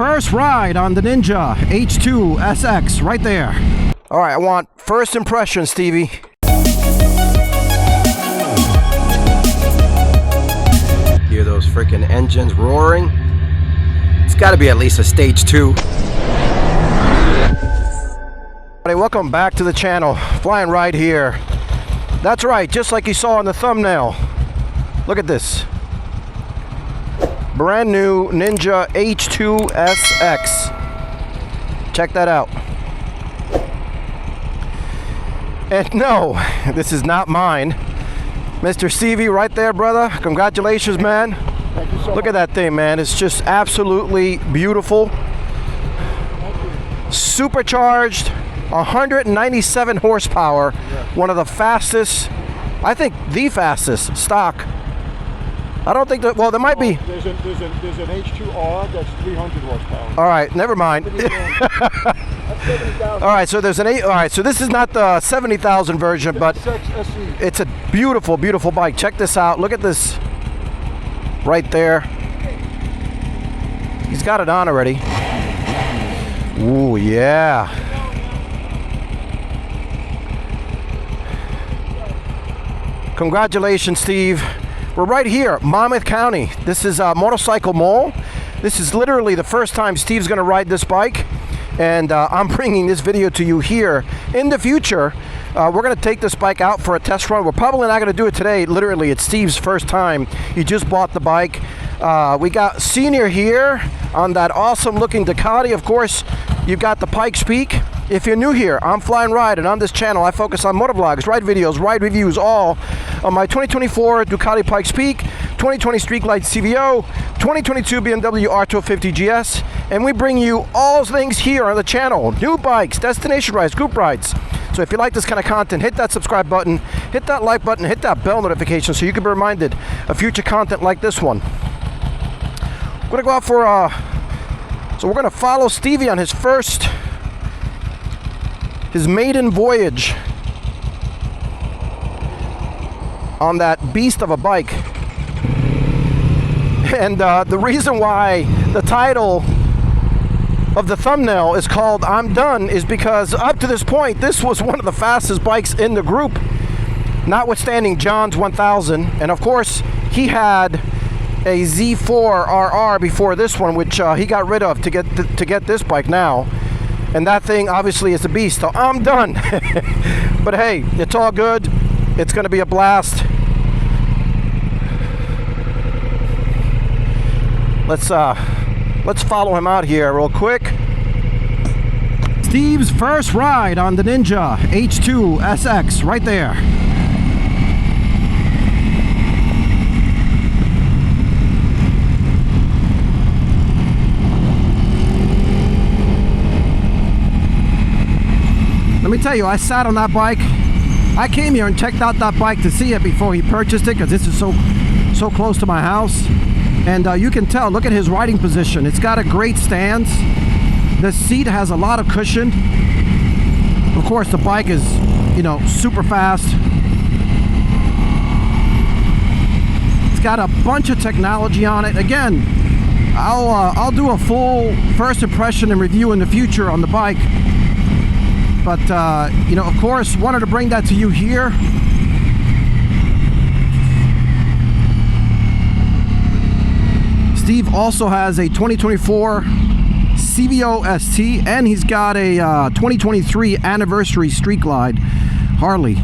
first ride on the Ninja H2 SX right there. All right, I want first impression, Stevie. Hear those freaking engines roaring? It's got to be at least a stage 2. Hey, welcome back to the channel. FLY&RIDE here. That's right, just like you saw in the thumbnail. Look at this. Brand new Ninja H2 SX. Check that out. And no, this is not mine. Mr. Stevie, right there, brother. Congratulations, man. Thank you so much. Look at that thing, man. It's just absolutely beautiful. Supercharged, 197 horsepower. Yeah. One of the fastest, I think the fastest stock. I don't think that, well, there might be. There's an H2R that's 300 horsepower. All right, never mind. That's 70,000. All right, so there's an 8, all right, so this is not the 70,000 version, but it's a beautiful, beautiful bike. Check this out. Look at this right there. He's got it on already. Ooh, yeah. Congratulations, Steve. We're right here, Monmouth County. This is Motorcycle Mall. This is literally the first time Steve's gonna ride this bike. And I'm bringing this video to you here. In the future, we're gonna take this bike out for a test run. We're probably not gonna do it today. Literally, it's Steve's first time. He just bought the bike. We got Senior here on that awesome looking Ducati. Of course, you've got the Pikes Peak. If you're new here, I'm FLY&RIDE, and on this channel, I focus on motovlogs, ride videos, ride reviews, all on my 2024 Ducati Pikes Peak, 2020 Streetlight CVO, 2022 BMW R250 GS, and we bring you all things here on the channel. New bikes, destination rides, group rides. So if you like this kind of content, hit that subscribe button, hit that like button, hit that bell notification so you can be reminded of future content like this one. We're gonna go out for, so we're gonna follow Stevie on his maiden voyage on that beast of a bike. And the reason why the title of the thumbnail is called I'm Done is because up to this point, this was one of the fastest bikes in the group, notwithstanding John's 1000. And of course, he had a Z4 RR before this one, which he got rid of to get this bike now. And that thing obviously is a beast, so I'm done. But hey, it's all good. It's gonna be a blast. Let's follow him out here real quick. Steve's first ride on the Ninja H2 SX right there. Let me tell you, I sat on that bike. I came here and checked out that bike to see it before he purchased it, because this is so close to my house. And you can tell, look at his riding position. It's got a great stance. The seat has a lot of cushion. Of course, the bike is, you know, super fast. It's got a bunch of technology on it. Again, I'll do a full first impression and review in the future on the bike. But, you know, of course, wanted to bring that to you here. Steve also has a 2024 CVO ST, and he's got a 2023 anniversary Street Glide Harley.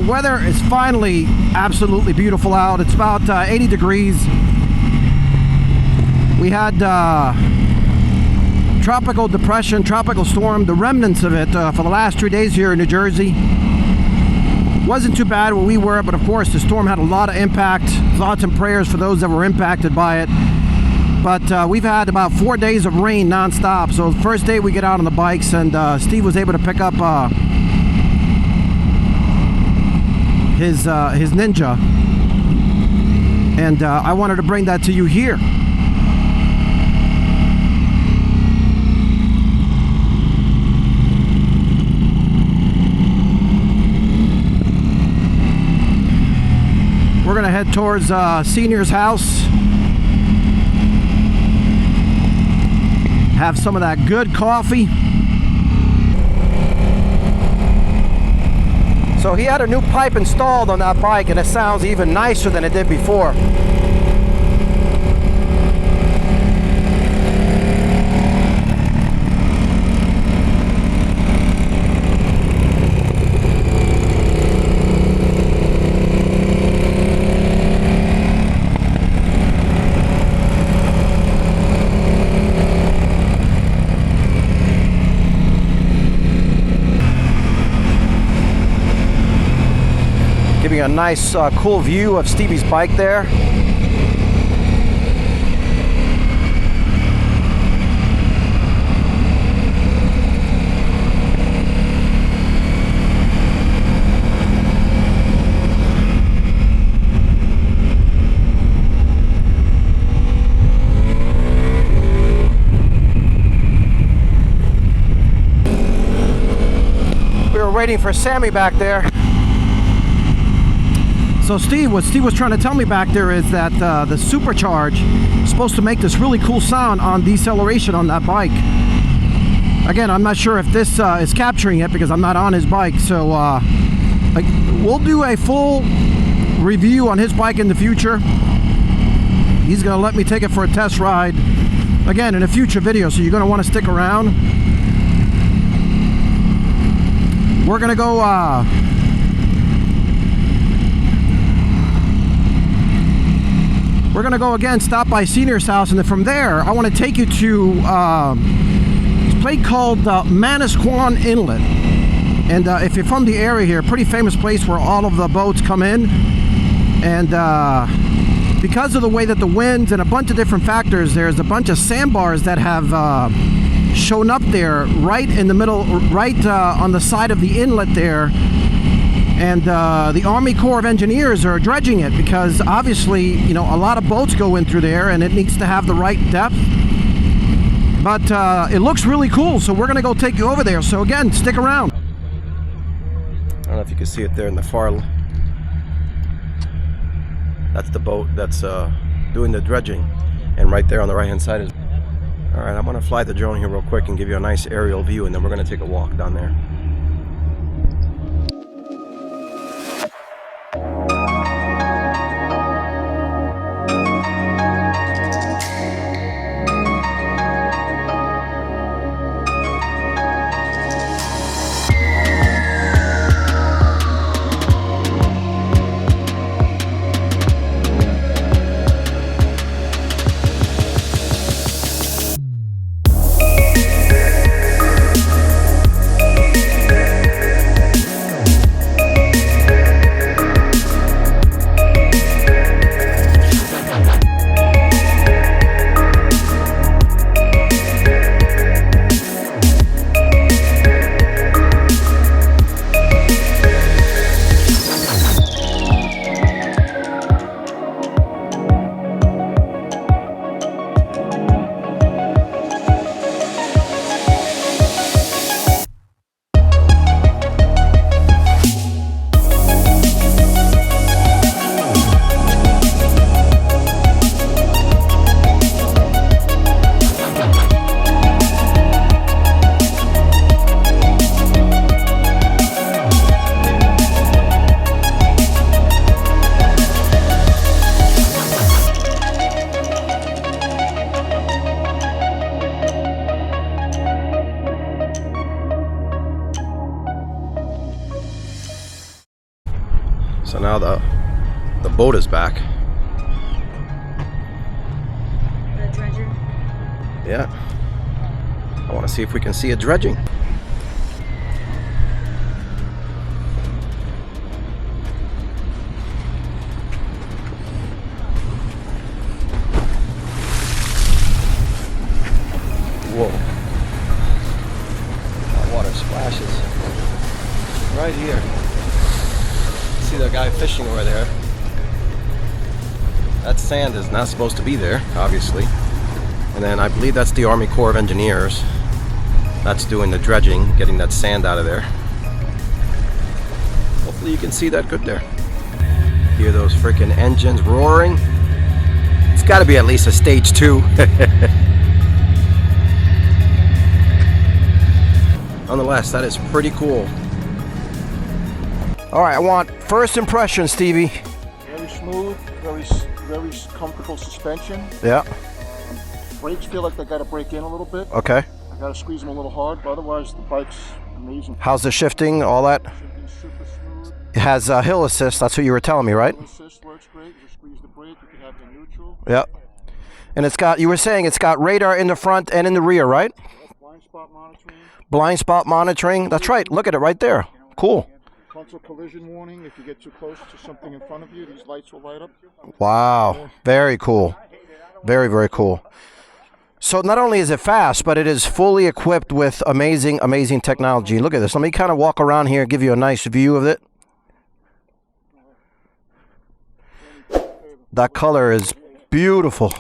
Weather is finally absolutely beautiful out. It's about 80 degrees. We had tropical depression, tropical storm, the remnants of it for the last 3 days here in New Jersey. Wasn't too bad where we were, but of course the storm had a lot of impact. Thoughts and prayers for those that were impacted by it. but we've had about 4 days of rain non-stop. So the first day we get out on the bikes, and Steve was able to pick up his Ninja, and I wanted to bring that to you here. We're gonna head towards Senior's house, have some of that good coffee. So he had a new pipe installed on that bike, and it sounds even nicer than it did before. Giving a nice cool view of Stevie's bike there. We were waiting for Sammy back there. So what Steve was trying to tell me back there is that the supercharge is supposed to make this really cool sound on deceleration on that bike. Again, I'm not sure if this is capturing it because I'm not on his bike. So we'll do a full review on his bike in the future. He's going to let me take it for a test ride again in a future video, so you're going to want to stick around. We're going to go again, stop by Senior's house, and then from there I want to take you to this place called Manasquan Inlet. And if you're from the area here, pretty famous place where all of the boats come in. And because of the way that the winds and a bunch of different factors, there's a bunch of sandbars that have shown up there right in the middle, right on the side of the inlet there. And the Army Corps of Engineers are dredging it because obviously, you know, a lot of boats go in through there and it needs to have the right depth. But it looks really cool, so we're gonna go take you over there. So again, stick around. I don't know if you can see it there in the far. That's the boat that's doing the dredging, and right there on the right hand side is. All right, I'm gonna fly the drone here real quick and give you a nice aerial view, and then we're gonna take a walk down there. So now the boat is back. The dredger? Yeah. I want to see if we can see it dredging. the guy fishing over there. That sand is not supposed to be there, obviously. And then I believe that's the Army Corps of Engineers. That's doing the dredging, getting that sand out of there. Hopefully you can see that good there. Hear those freaking engines roaring. It's got to be at least a stage 2. Nonetheless, that is pretty cool. All right, I want first impression, Stevie. Very smooth, very comfortable suspension. Yeah. Brakes feel like they got to break in a little bit. Okay. I got to squeeze them a little hard, but otherwise the bike's amazing. How's the shifting, all that? Shifting's super smooth. It has hill assist. That's what you were telling me, right? Hill assist works great. You just squeeze the brake. You can have the neutral. Yep. And it's got, you were saying it's got radar in the front and in the rear, right? Blind spot monitoring. Blind spot monitoring. That's right. Look at it right there. Cool. Frontal collision warning. If you get too close to something in front of you, these lights will light up. Wow. Very cool. Very, very cool. So not only is it fast, but it is fully equipped with amazing, amazing technology. Look at this. Let me kind of walk around here and give you a nice view of it. That color is beautiful.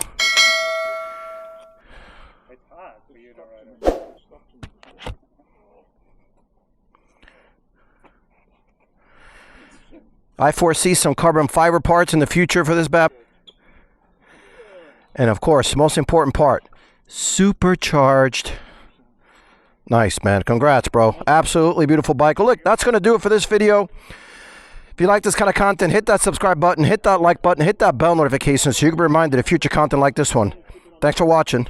I foresee some carbon fiber parts in the future for this BAP. And of course, most important part, supercharged. Nice, man. Congrats, bro. Absolutely beautiful bike. Well, look, that's going to do it for this video. If you like this kind of content, hit that subscribe button, hit that like button, hit that bell notification so you can be reminded of future content like this one. Thanks for watching.